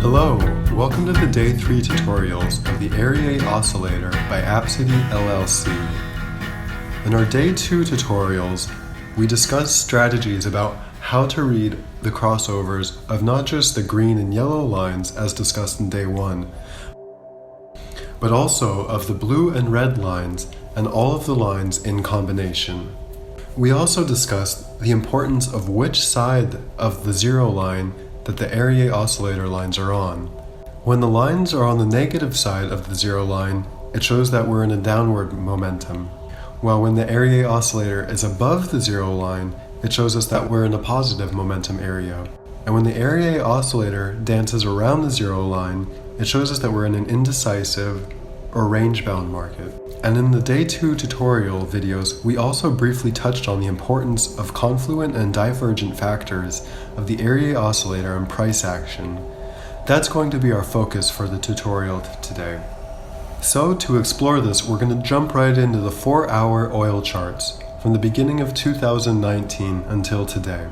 Hello, welcome to the Day 3 tutorials of the Aerie Oscillator by Absidy LLC. In our Day 2 tutorials, we discuss strategies about how to read the crossovers of not just the green and yellow lines as discussed in Day 1, but also of the blue and red lines and all of the lines in combination. We also discussed the importance of which side of the zero line that the Aerie Oscillator lines are on. When the lines are on the negative side of the zero line, it shows that we're in a downward momentum, while when the Aerie Oscillator is above the zero line, it shows us that we're in a positive momentum area. And when the Aerie Oscillator dances around the zero line, it shows us that we're in an indecisive or range-bound market. And in the Day 2 tutorial videos, we also briefly touched on the importance of confluent and divergent factors of the Aerie Oscillator and price action. That's going to be our focus for the tutorial today. So to explore this, we're going to jump right into the 4-hour oil charts from the beginning of 2019 until today.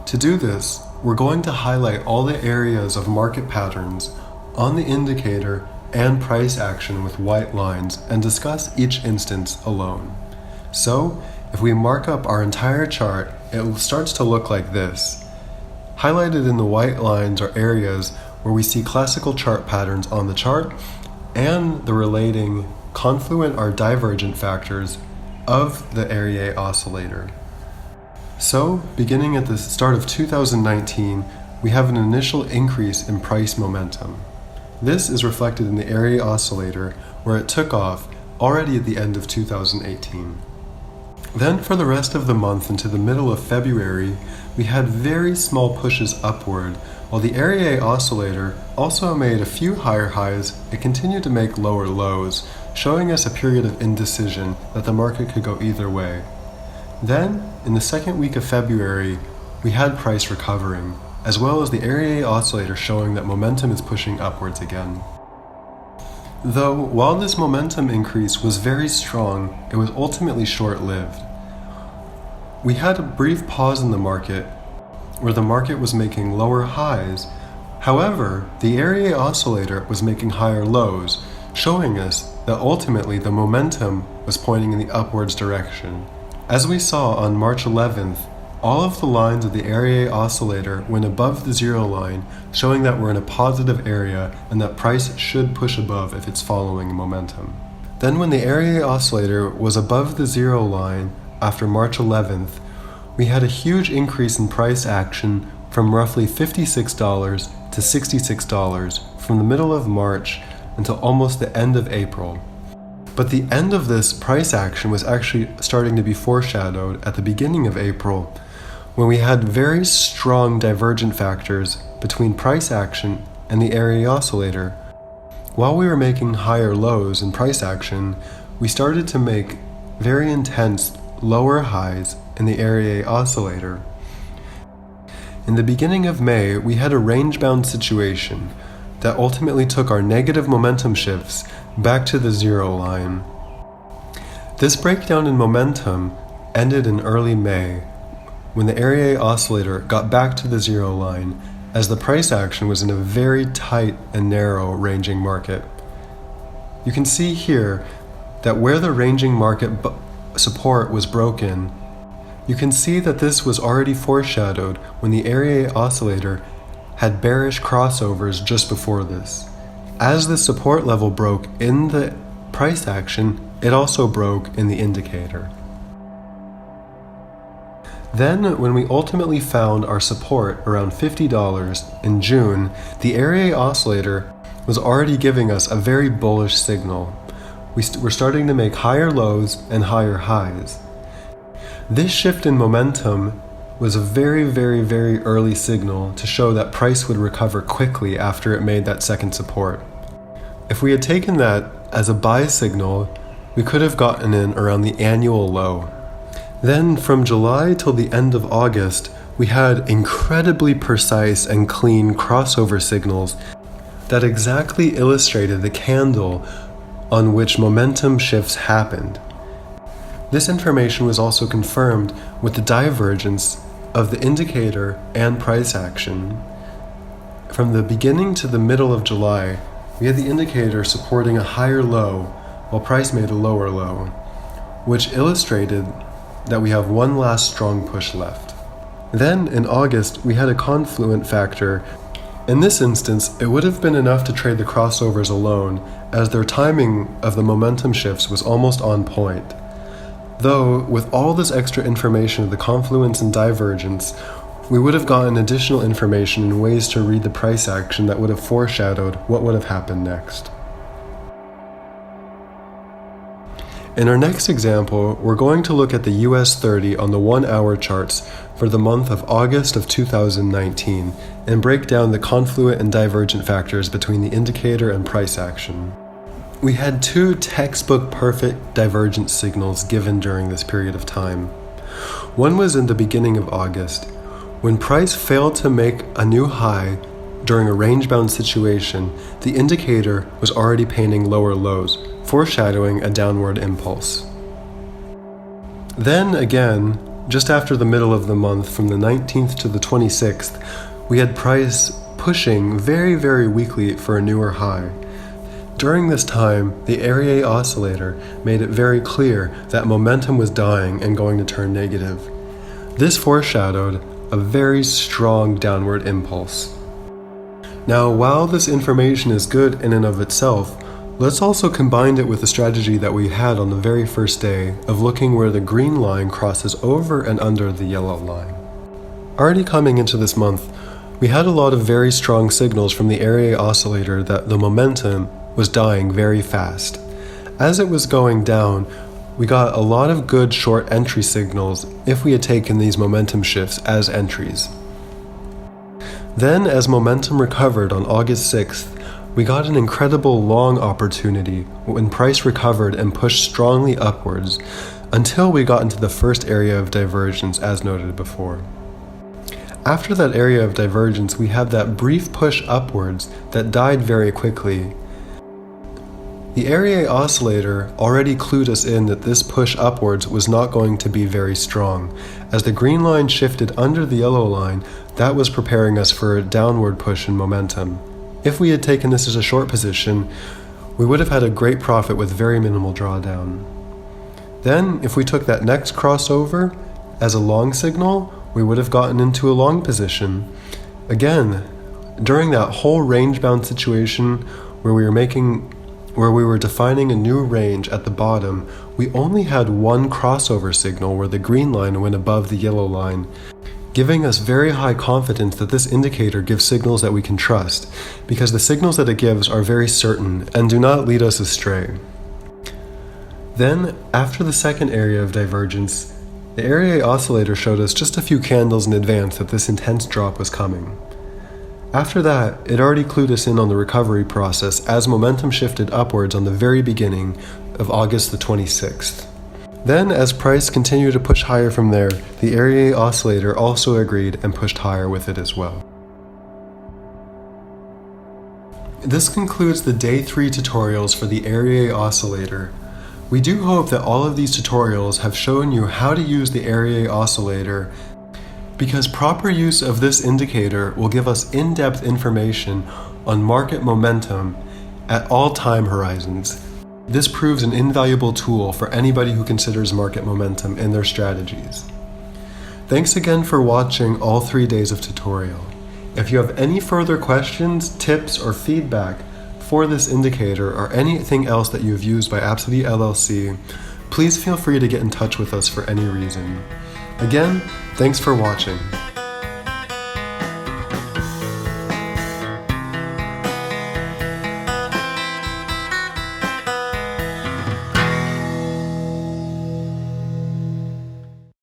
To do this, we're going to highlight all the areas of market patterns on the indicator and price action with white lines and discuss each instance alone. So, if we mark up our entire chart, it starts to look like this. Highlighted in the white lines are areas where we see classical chart patterns on the chart and the relating confluent or divergent factors of the Aerie Oscillator. So, beginning at the start of 2019, we have an initial increase in price momentum. This is reflected in the Aerie Oscillator, where it took off already at the end of 2018. Then for the rest of the month into the middle of February, we had very small pushes upward. While the Aerie Oscillator also made a few higher highs, it continued to make lower lows, showing us a period of indecision that the market could go either way. Then, in the second week of February, we had price recovering, as well as the Aerie Oscillator showing that momentum is pushing upwards again. Though, while this momentum increase was very strong, it was ultimately short-lived. We had a brief pause in the market, where the market was making lower highs. However, the Aerie Oscillator was making higher lows, showing us that ultimately the momentum was pointing in the upwards direction. As we saw on March 11th, all of the lines of the Aerie Oscillator went above the zero line, showing that we're in a positive area and that price should push above if it's following momentum. Then when the Aerie Oscillator was above the zero line after March 11th, we had a huge increase in price action from roughly $56 to $66 from the middle of March until almost the end of April. But the end of this price action was actually starting to be foreshadowed at the beginning of April, when we had very strong divergent factors between price action and the Aerie Oscillator. While we were making higher lows in price action, we started to make very intense lower highs in the Aerie Oscillator. In the beginning of May, we had a range-bound situation that ultimately took our negative momentum shifts back to the zero line. This breakdown in momentum ended in early May, when the Aerie Oscillator got back to the zero line, as the price action was in a very tight and narrow ranging market. You can see here that where the ranging market support was broken, you can see that this was already foreshadowed when the Aerie Oscillator had bearish crossovers just before this. As the support level broke in the price action, it also broke in the indicator. Then, when we ultimately found our support around $50 in June, the Aerie Oscillator was already giving us a very bullish signal. We're starting to make higher lows and higher highs. This shift in momentum was a very, very, very early signal to show that price would recover quickly after it made that second support. If we had taken that as a buy signal, we could have gotten in around the annual low. Then from July till the end of August, we had incredibly precise and clean crossover signals that exactly illustrated the candle on which momentum shifts happened. This information was also confirmed with the divergence of the indicator and price action. from the beginning to the middle of July, we had the indicator supporting a higher low while price made a lower low, which illustrated that we have one last strong push left. Then in August, we had a confluent factor. In this instance, it would have been enough to trade the crossovers alone, as their timing of the momentum shifts was almost on point. Though, with all this extra information of the confluence and divergence, we would have gotten additional information and ways to read the price action that would have foreshadowed what would have happened next. In our next example, we're going to look at the US 30 on the 1-hour charts for the month of August of 2019 and break down the confluent and divergent factors between the indicator and price action. We had two textbook perfect divergent signals given during this period of time. One was in the beginning of August, when price failed to make a new high during a range-bound situation. The indicator was already painting lower lows, foreshadowing a downward impulse. Then again, just after the middle of the month, from the 19th to the 26th, we had price pushing very, very weakly for a newer high. During this time, the Aerie Oscillator made it very clear that momentum was dying and going to turn negative. This foreshadowed a very strong downward impulse. Now, while this information is good in and of itself, let's also combine it with the strategy that we had on the very first day of looking where the green line crosses over and under the yellow line. Already coming into this month, we had a lot of very strong signals from the Aerie Oscillator that the momentum was dying very fast. As it was going down, we got a lot of good short entry signals if we had taken these momentum shifts as entries. Then, as momentum recovered on August 6th, we got an incredible long opportunity when price recovered and pushed strongly upwards until we got into the first area of divergence as noted before. After that area of divergence, we had that brief push upwards that died very quickly. The Aerie Oscillator already clued us in that this push upwards was not going to be very strong. As the green line shifted under the yellow line, that was preparing us for a downward push in momentum. If we had taken this as a short position, we would have had a great profit with very minimal drawdown. Then, if we took that next crossover as a long signal, we would have gotten into a long position. Again, during that whole range-bound situation where we were defining a new range at the bottom, we only had one crossover signal where the green line went above the yellow line, giving us very high confidence that this indicator gives signals that we can trust, because the signals that it gives are very certain and do not lead us astray. Then, after the second area of divergence, the Aerie Oscillator showed us just a few candles in advance that this intense drop was coming. After that, it already clued us in on the recovery process as momentum shifted upwards on the very beginning of August the 26th. Then, as price continued to push higher from there, the Aerie Oscillator also agreed and pushed higher with it as well. This concludes the Day 3 tutorials for the Aerie Oscillator. We do hope that all of these tutorials have shown you how to use the Aerie Oscillator, because proper use of this indicator will give us in-depth information on market momentum at all time horizons. This proves an invaluable tool for anybody who considers market momentum in their strategies. Thanks again for watching all 3 days of tutorial. If you have any further questions, tips, or feedback for this indicator or anything else that you have used by Absidy LLC, please feel free to get in touch with us for any reason. Again, thanks for watching.